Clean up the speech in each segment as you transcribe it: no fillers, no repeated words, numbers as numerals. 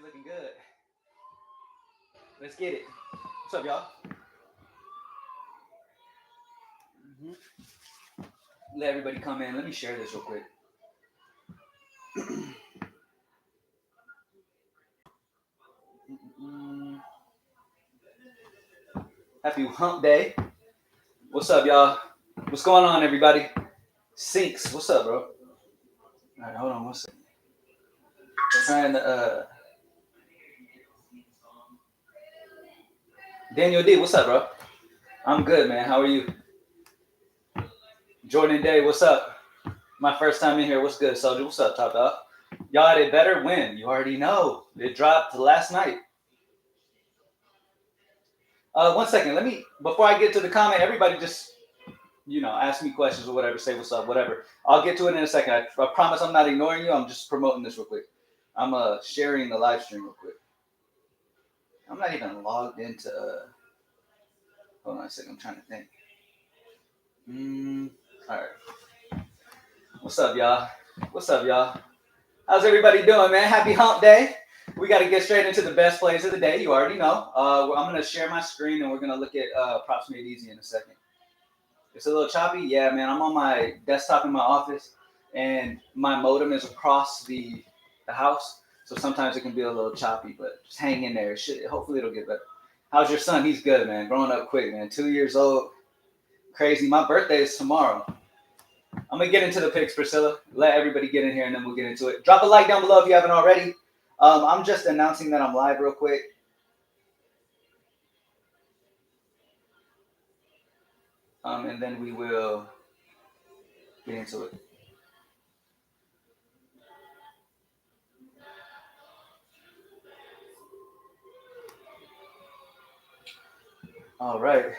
looking good. Let's get it. What's up, y'all? Let everybody come in. Let me share this real quick. Happy hump day. What's up, y'all? What's going on, everybody? Sinks. What's up, bro? All right, hold on one second. Trying to Daniel D, what's up, bro? I'm good, man. How are you? Jordan Day, what's up? My first time in here. What's good, Soldier? What's up, Top Dog? Y'all had it better when? You already know. It dropped last night. One second. Let me, before I get to the comment, everybody just, ask me questions or whatever. Say what's up, whatever. I'll get to it in a second. I promise I'm not ignoring you. I'm just promoting this real quick. I'm sharing the live stream real quick. I'm not even logged into... hold on a second. I'm trying to think. All right. What's up, y'all? What's up, y'all? How's everybody doing, man? Happy hump day. We got to get straight into the best plays of the day. You already know. I'm going to share my screen, and we're going to look at props made easy in a second. It's a little choppy. Yeah, man. I'm on my desktop in my office, and my modem is across the house. So sometimes it can be a little choppy, but just hang in there. Hopefully it'll get better. How's your son? He's good, man. Growing up quick, man. 2 years old. Crazy. My birthday is tomorrow. I'm going to get into the picks, Priscilla. Let everybody get in here, and then we'll get into it. Drop a like down below if you haven't already. I'm just announcing that I'm live real quick. And then we will get into it. All right.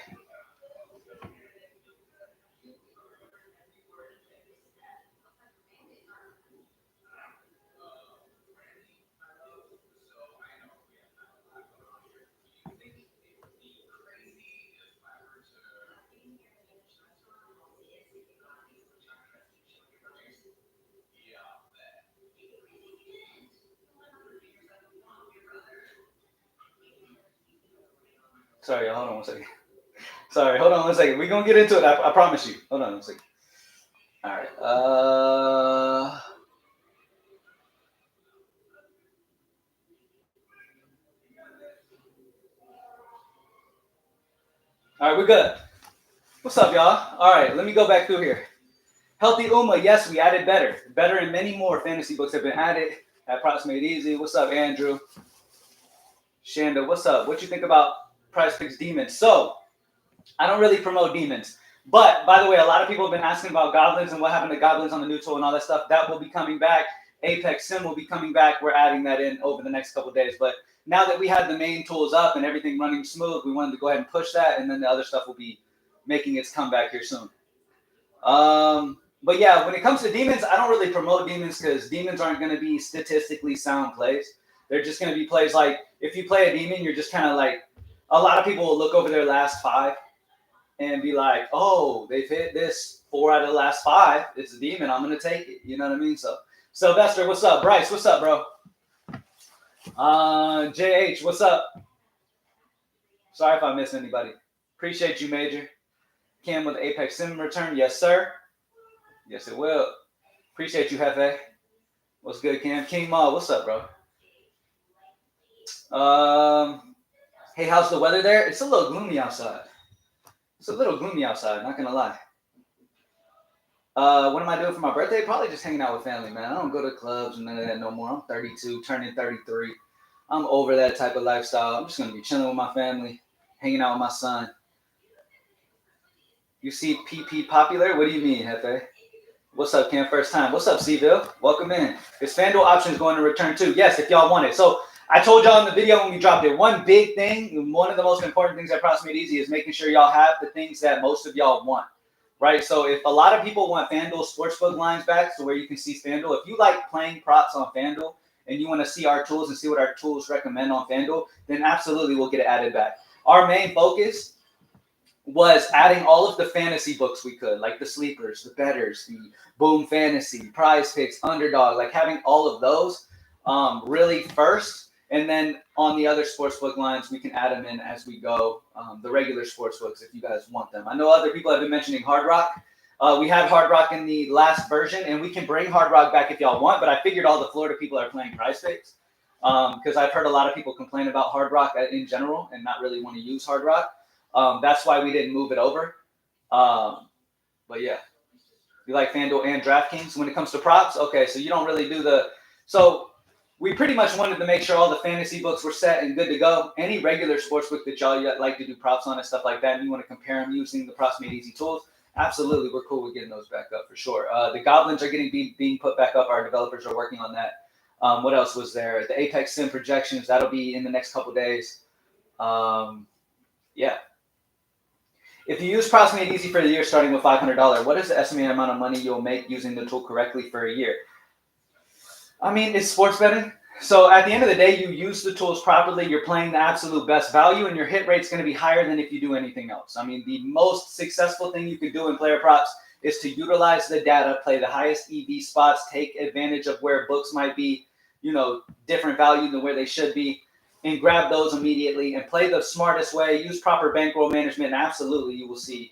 Sorry, hold on one second. Sorry, hold on one second. We're going to get into it. I promise you. Hold on one second. All right. All right, we're good. What's up, y'all? All right, let me go back through here. Healthy Uma, yes, we added Betr. Betr and many more fantasy books have been added. That props made easy. What's up, Andrew? Shanda, what's up? What you think about PrizePicks Demons? So, I don't really promote demons. But, by the way, a lot of people have been asking about goblins and what happened to goblins on the new tool and all that stuff. That will be coming back. Apex Sim will be coming back. We're adding that in over the next couple of days. But now that we have the main tools up and everything running smooth, we wanted to go ahead and push that. And then the other stuff will be making its comeback here soon. But yeah, when it comes to demons, I don't really promote demons because demons aren't going to be statistically sound plays. They're just going to be plays like, if you play a demon, you're just kind of like, a lot of people will look over their last 5 and be like, oh, they've hit this 4 out of the last 5. It's a demon. I'm going to take it. You know what I mean? So, Sylvester, what's up? Bryce, what's up, bro? JH, what's up? Sorry if I missed anybody. Appreciate you, Major. Cam with the Apex Sim return. Yes, sir. Yes, it will. Appreciate you, Hefe. What's good, Cam? King Ma, what's up, bro? Hey, how's the weather there? It's a little gloomy outside. Not going to lie. What am I doing for my birthday? Probably just hanging out with family, man. I don't go to clubs and none of that no more. I'm 32, turning 33. I'm over that type of lifestyle. I'm just going to be chilling with my family, hanging out with my son. You see PP popular? What do you mean, Hefe? What's up, Cam? First time. What's up, Seville? Welcome in. Is FanDuel options going to return too? Yes, if y'all want it. So I told y'all in the video when we dropped it, one big thing, one of the most important things that props made easy is making sure y'all have the things that most of y'all want, right? So if a lot of people want FanDuel sportsbook lines back, so where you can see FanDuel, if you like playing props on FanDuel and you want to see our tools and see what our tools recommend on FanDuel, then absolutely we'll get it added back. Our main focus was adding all of the fantasy books we could, like the Sleepers, the Betters, the Boom Fantasy, PrizePicks, Underdog, like having all of those really first. And then on the other sportsbook lines, we can add them in as we go. The regular sportsbooks, if you guys want them. I know other people have been mentioning Hard Rock. We had Hard Rock in the last version, and we can bring Hard Rock back if y'all want. But I figured all the Florida people are playing PrizePicks because I've heard a lot of people complain about Hard Rock in general and not really want to use Hard Rock. That's why we didn't move it over. But yeah, you like FanDuel and DraftKings when it comes to props? Okay, so you don't really do the so. We pretty much wanted to make sure all the fantasy books were set and good to go. Any regular sportsbook that y'all like to do props on and stuff like that, and you want to compare them using the Props Made Easy tools, absolutely, we're cool with getting those back up for sure. The Goblins are getting being put back up. Our developers are working on that. What else was there? The Apex Sim projections, that'll be in the next couple days. Yeah. If you use Props Made Easy for the year starting with $500, what is the estimated amount of money you'll make using the tool correctly for a year? I mean, it's sports betting. So at the end of the day, you use the tools properly. You're playing the absolute best value, and your hit rate's going to be higher than if you do anything else. I mean, the most successful thing you could do in player props is to utilize the data, play the highest EV spots, take advantage of where books might be, different value than where they should be, and grab those immediately and play the smartest way. Use proper bankroll management, and absolutely, you will see,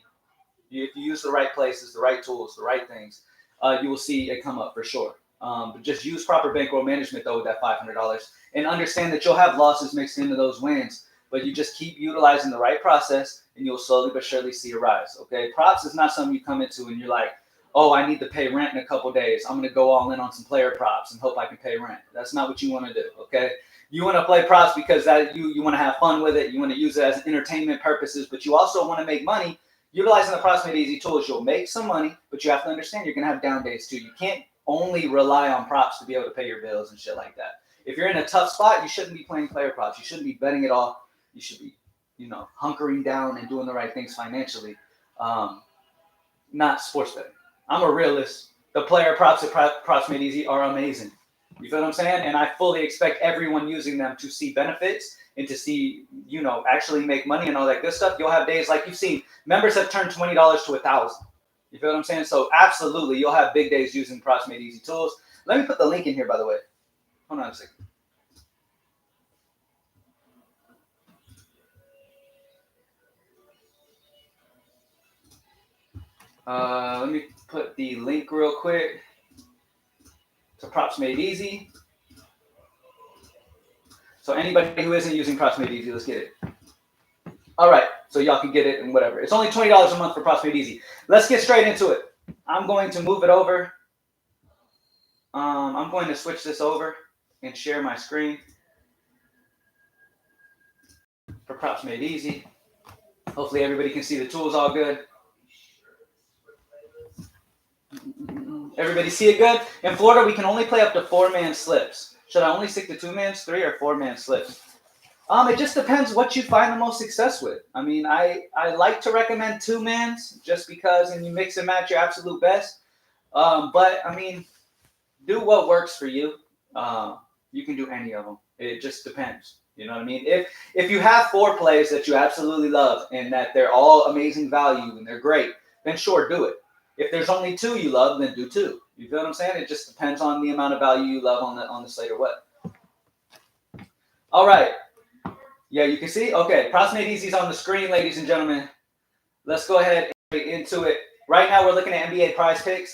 if you use the right places, the right tools, the right things, you will see it come up for sure. But just use proper bankroll management though with that $500 and understand that you'll have losses mixed into those wins, but you just keep utilizing the right process and you'll slowly but surely see a rise. Okay. Props is not something you come into and you're like, oh, I need to pay rent in a couple days. I'm going to go all in on some player props and hope I can pay rent. That's not what you want to do. Okay. You want to play props because that you want to have fun with it. You want to use it as entertainment purposes, but you also want to make money utilizing the Props Made Easy tools. You'll make some money, but you have to understand you're going to have down days too. You can't only rely on props to be able to pay your bills and shit like that. If you're in a tough spot, you shouldn't be playing player props. You shouldn't be betting it all. You should be, hunkering down and doing the right things financially, not sports betting. I'm a realist. The player props at Props Made Easy are amazing. You feel what I'm saying? And I fully expect everyone using them to see benefits and to see, actually make money and all that good stuff. You'll have days like you've seen. Members have turned $20 to $1,000. You feel what I'm saying? So absolutely, you'll have big days using Props Made Easy tools. Let me put the link in here, by the way. Hold on a second. Let me put the link real quick to Props Made Easy. So anybody who isn't using Props Made Easy, let's get it. All right, so y'all can get it and whatever. It's only $20 a month for Props Made Easy. Let's get straight into it. I'm going to move it over. I'm going to switch this over and share my screen for Props Made Easy. Hopefully everybody can see the tools all good. Everybody see it good? In Florida, we can only play up to 4-man slips. Should I only stick to 2-man, 3 or 4-man slips? It just depends what you find the most success with. I mean, I like to recommend 2-mans just because, and you mix and match your absolute best. But I mean, do what works for you. You can do any of them. It just depends. You know what I mean? If you have 4 plays that you absolutely love and that they're all amazing value and they're great, then sure, do it. If there's only 2 you love, then do 2. You feel what I'm saying? It just depends on the amount of value you love on the slate or what. All right. Yeah, you can see? Okay, Props Made Easy is on the screen, ladies and gentlemen. Let's go ahead and get into it. Right now, we're looking at NBA PrizePicks.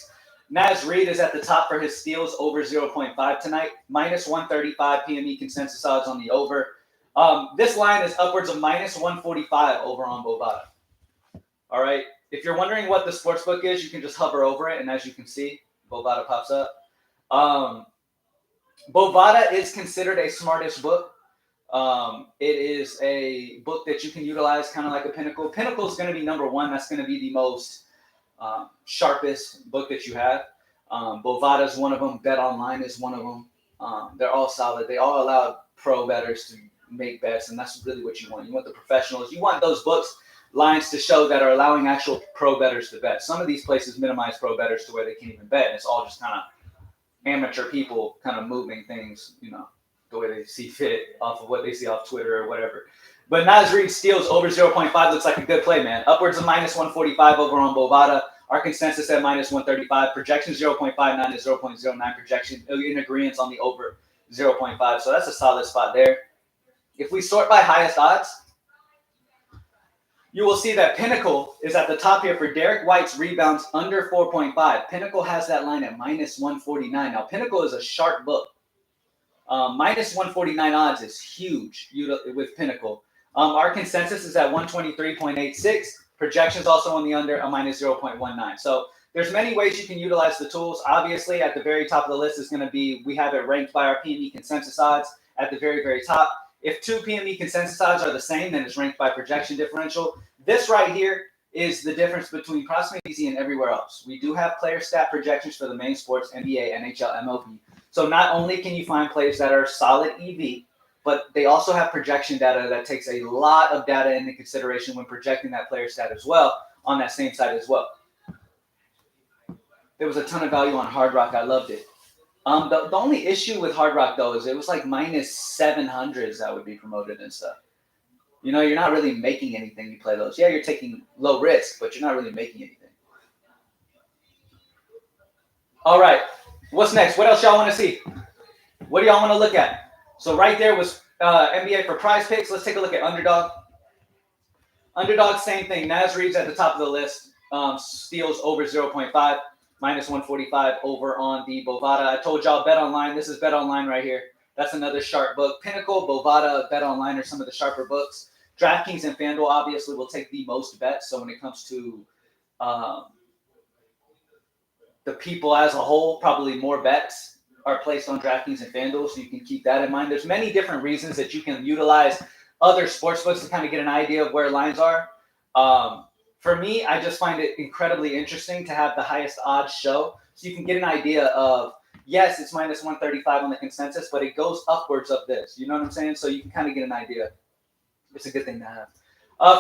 Naz Reid is at the top for his steals over 0.5 tonight. Minus 135 PME consensus odds on the over. This line is upwards of minus 145 over on Bovada. All right. If you're wondering what the sportsbook is, you can just hover over it. And as you can see, Bovada pops up. Bovada is considered a smartish book. It is a book that you can utilize kind of like a Pinnacle. Pinnacle is going to be number 1. That's going to be the most sharpest book that you have. Bovada is one of them. Bet Online is one of them. They're all solid. They all allow pro bettors to make bets, and that's really what you want. You want the professionals. You want those books, lines to show that are allowing actual pro bettors to bet. Some of these places minimize pro bettors to where they can't even bet. And it's all just kind of amateur people kind of moving things, the way they see fit off of what they see off Twitter or whatever. But Naz Reid steals over 0.5 looks like a good play, man. Upwards of minus 145 over on Bovada. Our consensus at minus 135. Projection 0.59 to 0.09 projection. In agreement on the over 0.5. So that's a solid spot there. If we sort by highest odds, you will see that Pinnacle is at the top here for Derek White's rebounds under 4.5. Pinnacle has that line at minus 149. Now, Pinnacle is a sharp book. Minus 149 odds is huge with Pinnacle. Our consensus is at 123.86. Projections also on the under a minus 0.19. So there's many ways you can utilize the tools. Obviously, at the very top of the list is going to be, we have it ranked by our PME consensus odds at the very, very top. If two PME consensus odds are the same, then it's ranked by projection differential. This right here is the difference between PrizePicks Easy and everywhere else. We do have player stat projections for the main sports, NBA, NHL, MLB. So not only can you find players that are solid EV, but they also have projection data that takes a lot of data into consideration when projecting that player stat as well on that same site as well. There was a ton of value on Hard Rock. I loved it. The only issue with Hard Rock, though, is it was like minus 700s that would be promoted and stuff. You know, you're not really making anything you play those. Yeah, you're taking low risk, but you're not really making anything. All right. What's next? What else y'all want to see? What do y'all want to look at? So right there was NBA for PrizePicks. Let's take a look at Underdog. Underdog, same thing. Naz Reid's at the top of the list. Steals over 0.5. Minus 145 over on the Bovada. I told y'all Bet Online. This is Bet Online right here. That's another sharp book. Pinnacle, Bovada, Bet Online are some of the sharper books. DraftKings and FanDuel obviously will take the most bets. So when it comes to the people as a whole, probably more bets are placed on DraftKings and FanDuel. So you can keep that in mind. There's many different reasons that you can utilize other sports books to kind of get an idea of where lines are. For me, I just find it incredibly interesting to have the highest odds show. So you can get an idea of, yes, it's minus 135 on the consensus, but it goes upwards of this. You know what I'm saying? So you can kind of get an idea. It's a good thing to have.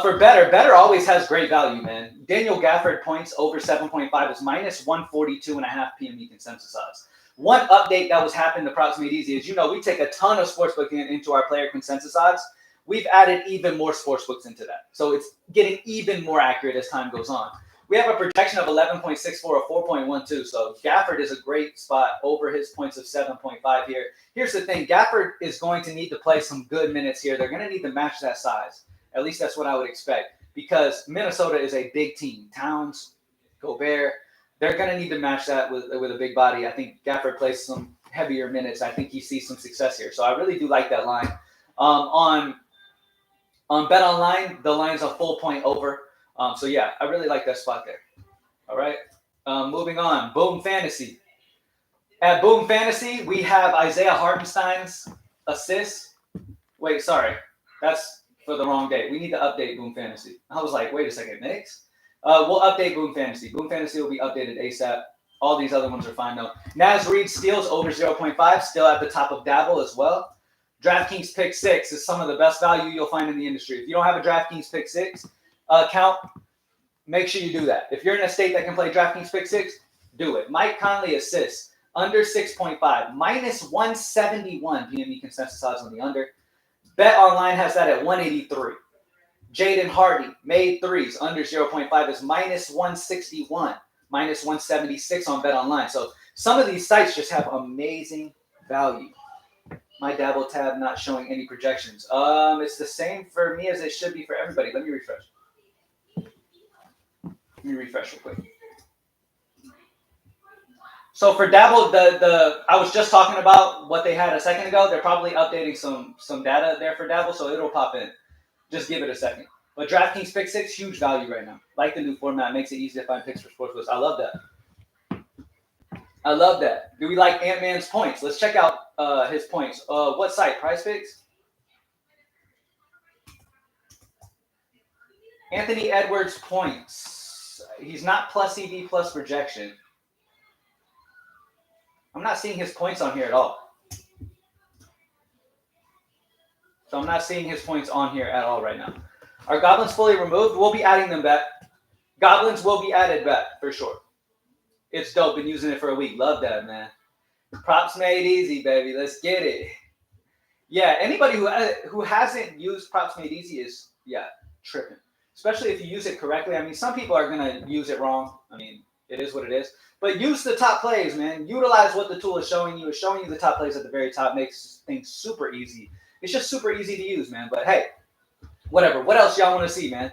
For Betr always has great value, man. Daniel Gafford points over 7.5 is minus 142.5 PME consensus odds. One update that was happening to Props Made Easy is, you know, we take a ton of sportsbook into our player consensus odds. We've added even more sportsbooks into that. So it's getting even more accurate as time goes on. We have a projection of 11.64 or 4.12. So Gafford is a great spot over his points of 7.5 here. Here's the thing. Gafford is going to need to play some good minutes here. They're going to need to match that size. At least that's what I would expect. Because Minnesota is a big team. Towns, Gobert, they're going to need to match that with a big body. I think Gafford plays some heavier minutes. I think he sees some success here. So I really do like that line. On Bet Online, the line's a full point over. So, yeah, I really like that spot there. All right. Moving on. Boom Fantasy. At Boom Fantasy, we have Isaiah Hartenstein's assists. Wait, sorry. That's for the wrong day. We need to update Boom Fantasy. I was like, wait a second, Knicks? We'll update Boom Fantasy. Boom Fantasy will be updated ASAP. All these other ones are fine, though. Naz Reid steals over 0.5, still at the top of Dabble as well. DraftKings Pick6 is some of the best value you'll find in the industry. If you don't have a DraftKings Pick6 account, make sure you do that. If you're in a state that can play DraftKings Pick6, do it. Mike Conley assists under 6.5, minus 171 PME consensus odds on the under. Bet Online has that at 183. Jaden Hardy made threes under 0.5 is minus 161, minus 176 on Bet Online. So some of these sites just have amazing value. My Dabble tab not showing any projections. It's the same for me as it should be for everybody. Let me refresh. Let me refresh real quick. So for Dabble, I was just talking about what they had a second ago. They're probably updating some data there for Dabble, so it'll pop in. Just give it a second. But DraftKings Pick6, huge value right now. Like the new format, makes it easy to find picks for sportsbooks. I love that. I love that. Do we like Ant-Man's points? Let's check out his points. What site? PrizePicks? Anthony Edwards points. He's not plus EV plus projection. I'm not seeing his points on here at all. So I'm not seeing his points on here at all right now. Are Goblins fully removed? We'll be adding them back. Goblins will be added back for sure. It's dope. Been using it for a week. Love that, man. Props Made Easy, baby. Let's get it. Yeah, anybody who hasn't used Props Made Easy is, tripping. Especially if you use it correctly. I mean, some people are going to use it wrong. I mean, It is what it is. But use the top plays, man. Utilize what the tool is showing you. It's showing you the top plays at the very top. Makes things super easy. It's just super easy to use, man. But hey, whatever. What else y'all want to see, man?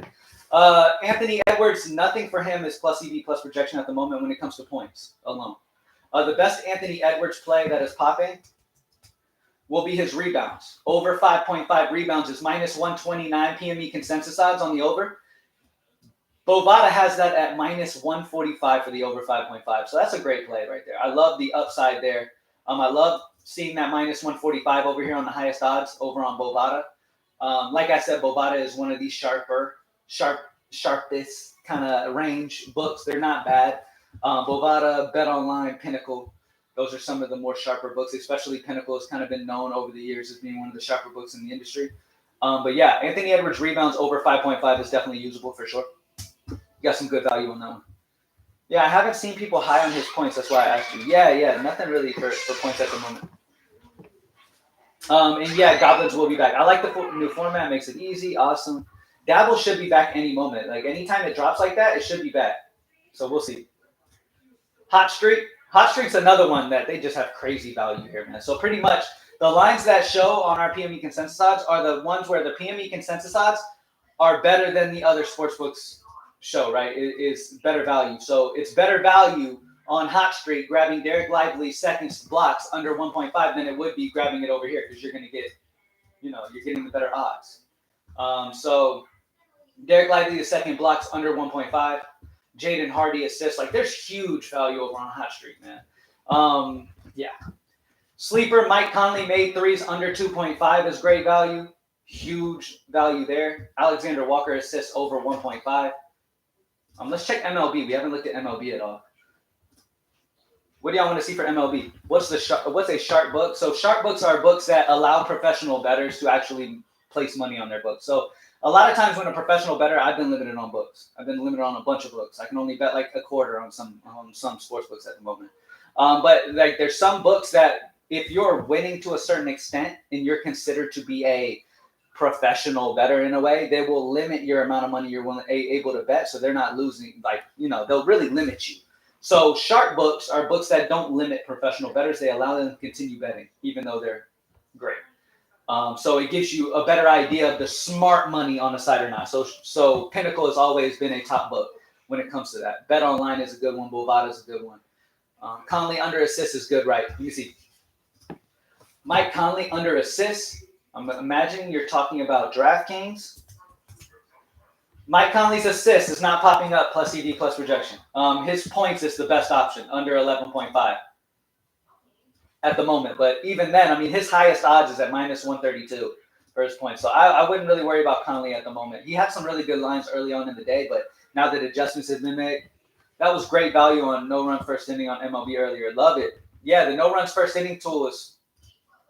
Anthony Edwards, nothing for him is plus EV plus projection at the moment when it comes to points alone. The best Anthony Edwards play that is popping will be his rebounds. Over 5.5 rebounds is minus 129 PME consensus odds on the over. Bovada has that at minus 145 for the over 5.5. So that's a great play right there. I love the upside there. I love seeing that minus 145 over here on the highest odds over on Bovada. Like I said, Bovada is one of these sharpest kind of range books. They're not bad. Bovada, Bet Online, Pinnacle. Those are some of the more sharper books, especially Pinnacle has kind of been known over the years as being one of the sharper books in the industry. But yeah, Anthony Edwards rebounds over 5.5 is definitely usable for sure. You got some good value on that one. Yeah, I haven't seen people high on his points. That's why I asked you. Yeah, nothing really for points at the moment. And yeah, Goblins will be back. I like the new format. Makes it easy. Awesome. Dabble should be back any moment. Like anytime it drops like that, it should be back. So we'll see. Hot Streak's another one that they just have crazy value here, man. So pretty much the lines that show on our PME consensus odds are the ones where the PME consensus odds are better than the other sportsbooks show, right? It is better value. So it's better value on Hot Streak grabbing Derek Lively's seconds blocks under 1.5 than it would be grabbing it over here because you're going to get, you're getting the better odds. So Derek Lively is second blocks under 1.5. Jaden Hardy assists. Like there's huge value over on Hot Streak, man. Yeah. Sleeper Mike Conley made threes under 2.5 is great value. Huge value there. Alexander Walker assists over 1.5. Let's check MLB. We haven't looked at MLB at all. What do y'all want to see for MLB? What's a sharp book? So sharp books are books that allow professional bettors to actually place money on their books. So a lot of times when a professional bettor, I've been limited on books. I've been limited on a bunch of books. I can only bet like a quarter on some sports books at the moment. But like there's some books that if you're winning to a certain extent and you're considered to be a professional bettor in a way, they will limit your amount of money you're able to bet. So they're not losing, they'll really limit you. So sharp books are books that don't limit professional bettors. They allow them to continue betting, even though they're great. So it gives you a better idea of the smart money on the side or not. So Pinnacle has always been a top book when it comes to that. Bet Online is a good one. Bovada is a good one. Conley under assist is good, right? You see Mike Conley under assist. I'm imagining you're talking about DraftKings. Mike Conley's assist is not popping up plus EV plus projection. His points is the best option under 11.5 at the moment. But even then, I mean, his highest odds is at minus 132 for his points. So I wouldn't really worry about Conley at the moment. He had some really good lines early on in the day, but now that adjustments have been made, that was great value on no run first inning on MLB earlier. Love it. Yeah, the no runs first inning tool is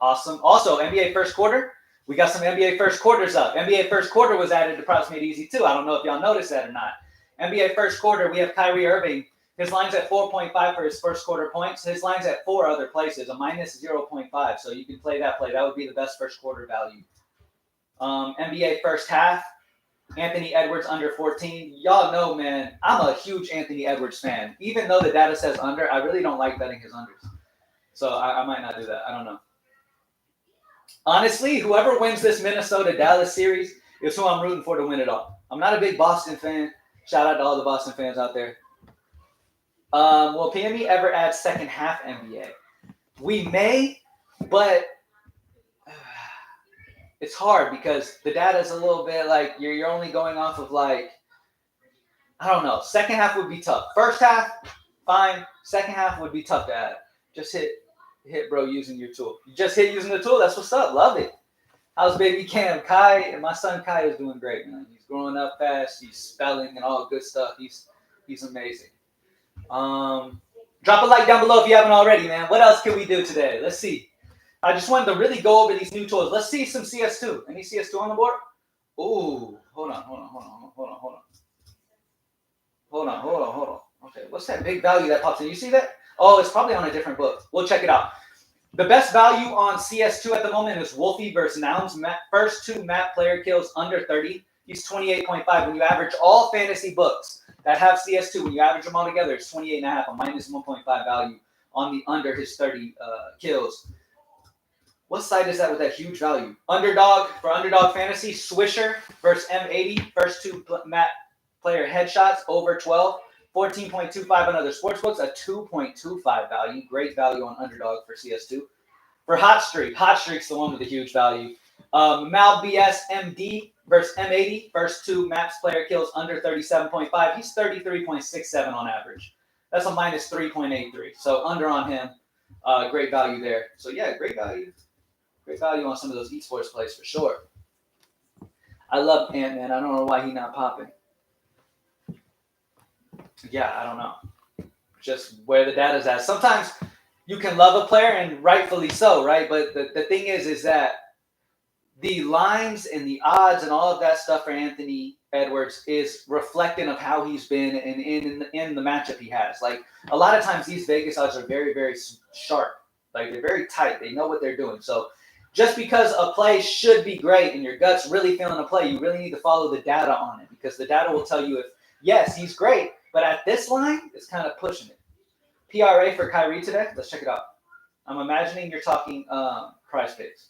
awesome. Also, NBA first quarter. We got some NBA first quarters up. NBA first quarter was added to Props Made Easy too. I don't know if y'all noticed that or not. NBA first quarter, we have Kyrie Irving. His line's at 4.5 for his first quarter points. His line's at 4 other places, a minus 0.5. So you can play that play. That would be the best first quarter value. NBA first half, Anthony Edwards under 14. Y'all know, man, I'm a huge Anthony Edwards fan. Even though the data says under, I really don't like betting his unders. So I might not do that. I don't know. Honestly, whoever wins this Minnesota-Dallas series is who I'm rooting for to win it all. I'm not a big Boston fan. Shout out to all the Boston fans out there. Will PME ever add second half NBA? We may, but it's hard because the data is a little bit like you're only going off of like, I don't know. Second half would be tough. First half, fine. Second half would be tough to add. Just hit bro using your tool. You just hit using the tool. That's what's up. Love it. How's baby Cam? Kai and my son Kai is doing great, man. He's growing up fast. He's spelling and all good stuff. He's amazing. Drop a like down below if you haven't already, man. What else can we do today? Let's see. I just wanted to really go over these new tools. Let's see some CS2. Any CS2 on the board? Ooh, hold on. Okay, what's that big value that pops in? You see that? Oh, it's probably on a different book. We'll check it out. The best value on CS2 at the moment is Wolfie versus Nouns. First two map player kills under 30. He's 28.5. When you average all fantasy books, that have CS2, when you average them all together, it's 28.5, a minus 1.5 value on the under his 30 kills. What side is that with that huge value? Underdog, for Underdog Fantasy, Swisher versus M80, first two map player headshots, over 12. 14.25 on other sportsbooks, a 2.25 value. Great value on Underdog for CS2. For Hot Streak's the one with the huge value. MLB and WNBA versus M80, first two maps player kills under 37.5. He's 33.67 on average. That's a minus 3.83. So under on him. Great value there. So yeah, great value. Great value on some of those eSports plays for sure. I love Ant-Man. I don't know why he's not popping. Yeah, I don't know. Just where the data's at. Sometimes you can love a player, and rightfully so, right? But the thing is that the lines and the odds and all of that stuff for Anthony Edwards is reflecting of how he's been and in the matchup he has. Like, a lot of times these Vegas odds are very, very sharp. Like, they're very tight. They know what they're doing. So just because a play should be great and your gut's really feeling a play, you really need to follow the data on it, because the data will tell you if, yes, he's great, but at this line, it's kind of pushing it. PRA for Kyrie today. Let's check it out. I'm imagining you're talking PrizePicks.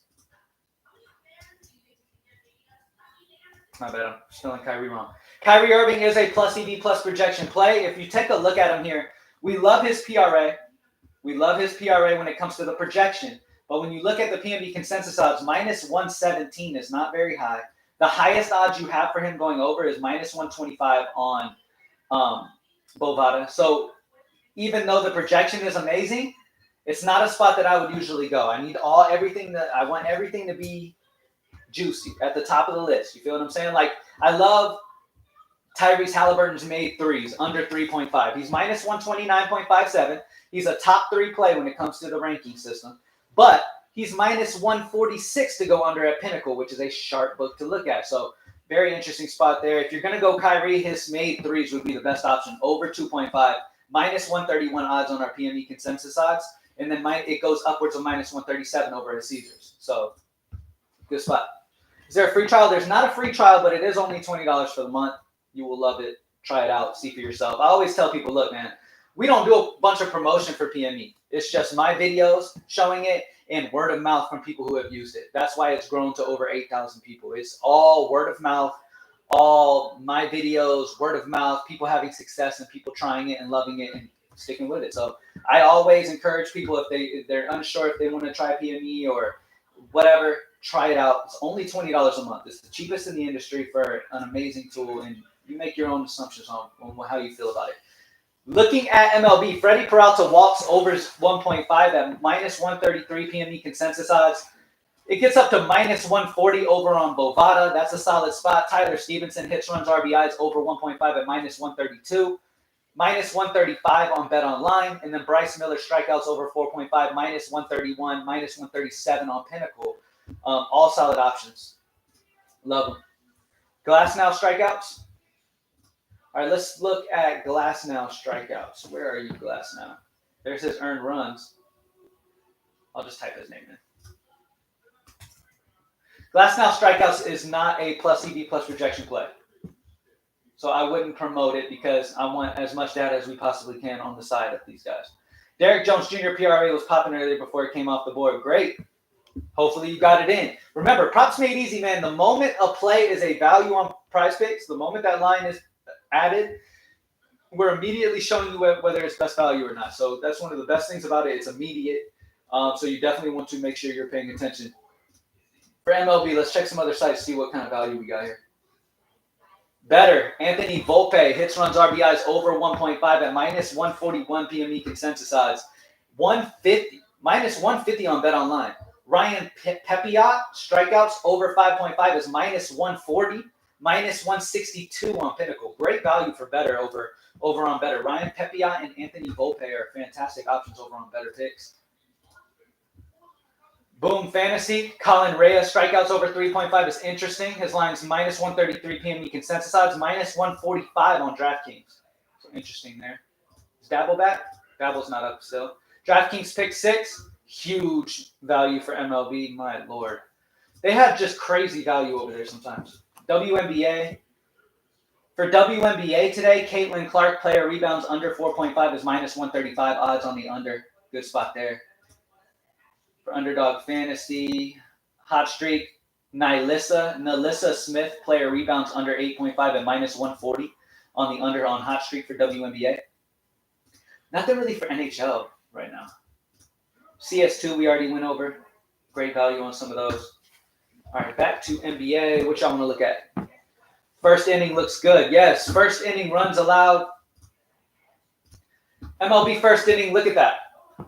My bad, I'm spelling Kyrie wrong. Kyrie Irving is a plus EV plus projection play. If you take a look at him here, we love his PRA. We love his PRA when it comes to the projection. But when you look at the PNB consensus odds, minus 117 is not very high. The highest odds you have for him going over is minus 125 on Bovada. So even though the projection is amazing, it's not a spot that I would usually go. I want everything to be juicy at the top of the list. You feel what I'm saying? Like, I love Tyrese Halliburton's made threes under 3.5. He's minus 129.57. He's a top 3 play when it comes to the ranking system. But he's minus 146 to go under at Pinnacle, which is a sharp book to look at. So very interesting spot there. If you're going to go Kyrie, his made threes would be the best option. Over 2.5, minus 131 odds on our PME consensus odds. And then it goes upwards of minus 137 over his Caesars. So good spot. Is there a free trial? There's not a free trial, but it is only $20 for the month. You will love it. Try it out. See for yourself. I always tell people, look, man, we don't do a bunch of promotion for PME. It's just my videos showing it and word of mouth from people who have used it. That's why it's grown to over 8,000 people. It's all word of mouth, all my videos, word of mouth, people having success and people trying it and loving it and sticking with it. So I always encourage people, if they're unsure if they want to try PME or whatever, try it out. It's only $20 a month. It's the cheapest in the industry for an amazing tool, and you make your own assumptions on how you feel about it. Looking at MLB, Freddie Peralta walks over 1.5 at minus 133 PME consensus odds. It gets up to minus 140 over on Bovada. That's a solid spot. Tyler Stevenson hits, runs, RBIs over 1.5 at minus 132. Minus 135 on Bet Online. And then Bryce Miller strikeouts over 4.5, minus 131, minus 137 on Pinnacle. All solid options. Love them. Glass Now strikeouts. All right, let's look at Glass Now strikeouts. Where are you, Glass Now? There's his earned runs. I'll just type his name in. Glass Now strikeouts is not a plus EV plus projection play. So I wouldn't promote it because I want as much data as we possibly can on the side of these guys. Derek Jones Jr. PRA was popping earlier before it came off the board. Great. Hopefully you got it in. Remember, props made easy, man. The moment a play is a value on PrizePicks, the moment that line is added, we're immediately showing you whether it's best value or not. So that's one of the best things about it. It's immediate. So you definitely want to make sure you're paying attention. For MLB, let's check some other sites, see what kind of value we got here. Betr, Anthony Volpe, hits, runs, RBIs over 1.5 at minus 141 PME consensus odds. 150, minus 150 on Bet Online. Ryan Pepiot, strikeouts over 5.5 is minus 140. Minus 162 on Pinnacle. Great value for Betr over on Betr. Ryan Pepiot and Anthony Volpe are fantastic options over on Betr Picks. Boom Fantasy. Colin Reyes, strikeouts over 3.5 is interesting. His line's minus 133 PME consensus odds, minus 145 on DraftKings. So interesting there. Is Dabble back? Dabble's not up still. DraftKings Pick6, huge value for MLB. My lord. They have just crazy value over there sometimes. WNBA. For WNBA today, Caitlin Clark, player rebounds under 4.5 is minus 135 odds on the under. Good spot there. For Underdog Fantasy, hot streak, Nalissa Smith, player rebounds under 8.5 at minus 140 on the under on hot streak for WNBA. Nothing really for NHL right now. CS2 we already went over. Great value on some of those. All right, back to NBA. What y'all want to look at? First inning looks good. Yes, first inning runs allowed. MLB first inning, look at that.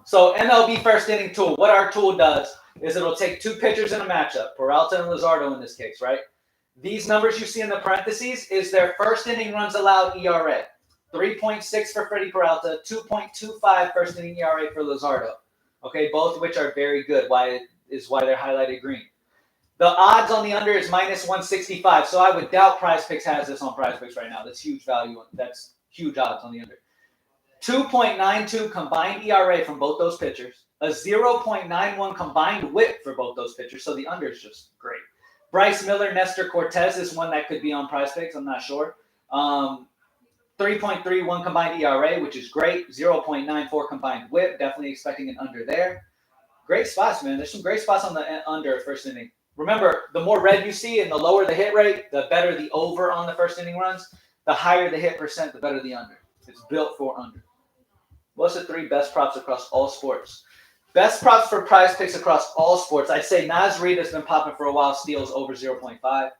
So MLB first inning tool, what our tool does is it'll take two pitchers in a matchup, Peralta and Luzardo in this case, right? These numbers you see in the parentheses is their first inning runs allowed ERA. 3.6 for Freddie Peralta, 2.25 first inning ERA for Luzardo. Okay, both of which are very good. Why they're highlighted green. The odds on the under is minus 165. So I would doubt PrizePicks has this on PrizePicks right now. That's huge value. That's huge odds on the under. 2.92 combined ERA from both those pitchers. A 0.91 combined whip for both those pitchers. So the under is just great. Bryce Miller, Nestor Cortez is one that could be on PrizePicks. I'm not sure. 3.31 combined ERA, which is great. 0.94 combined whip. Definitely expecting an under there. Great spots, man. There's some great spots on the under first inning. Remember, the more red you see and the lower the hit rate, the better the over on the first inning runs. The higher the hit percent, the better the under. It's built for under. What's the 3 best props across all sports? Best props for PrizePicks across all sports. I'd say Naz Reid has been popping for a while. Steals over 0.5.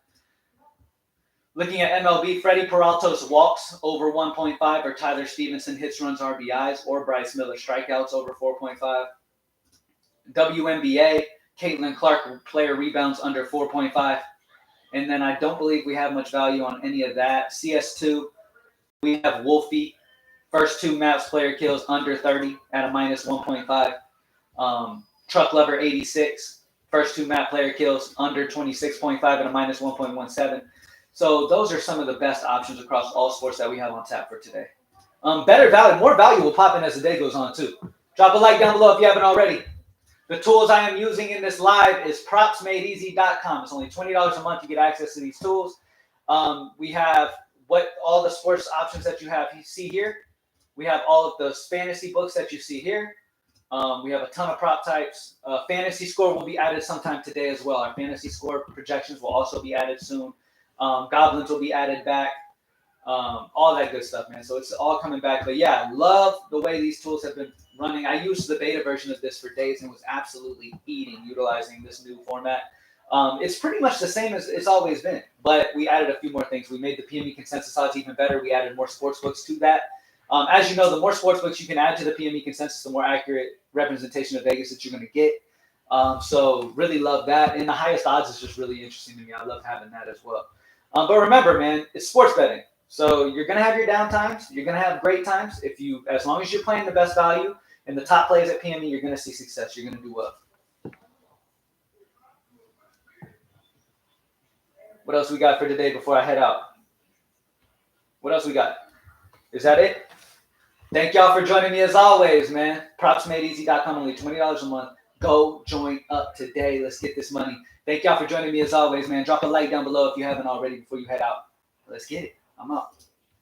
Looking at MLB, Freddie Peralta's walks over 1.5 or Tyler Stevenson hits, runs, RBIs, or Bryce Miller strikeouts over 4.5. WNBA, Caitlin Clark player rebounds under 4.5. And then I don't believe we have much value on any of that. CS2, we have Wolfie. First 2 maps player kills under 30 at a minus 1.5. Truck Lover 86. First 2 map player kills under 26.5 at a minus 1.17. So those are some of the best options across all sports that we have on tap for today. Better value, more value will pop in as the day goes on too. Drop a like down below if you haven't already. The tools I am using in this live is propsmadeeasy.com. It's only $20 a month to get access to these tools. We have all the sports options that you see here. We have all of those fantasy books that you see here. We have a ton of prop types. Fantasy score will be added sometime today as well. Our fantasy score projections will also be added soon. Goblins will be added back. All that good stuff, man. So it's all coming back. But yeah, love the way these tools have been running. I used the beta version of this for days and was absolutely eating utilizing this new format. It's pretty much the same as it's always been, but we added a few more things. We made the PME consensus odds even better. We added more sports books to that. As you know, the more sports books you can add to the PME consensus, the more accurate representation of Vegas that you're going to get. So really love that. And the highest odds is just really interesting to me. I love having that as well. But remember, man, it's sports betting. So you're going to have your down times. You're going to have great times. As long as you're playing the best value and the top plays at PME, you're going to see success. You're going to do well. What else we got for today before I head out? What else we got? Is that it? Thank y'all for joining me as always, man. Propsmadeeasy.com, only $20 a month. Go join up today. Let's get this money. Thank y'all for joining me as always, man. Drop a like down below if you haven't already before you head out. Let's get it. I'm out.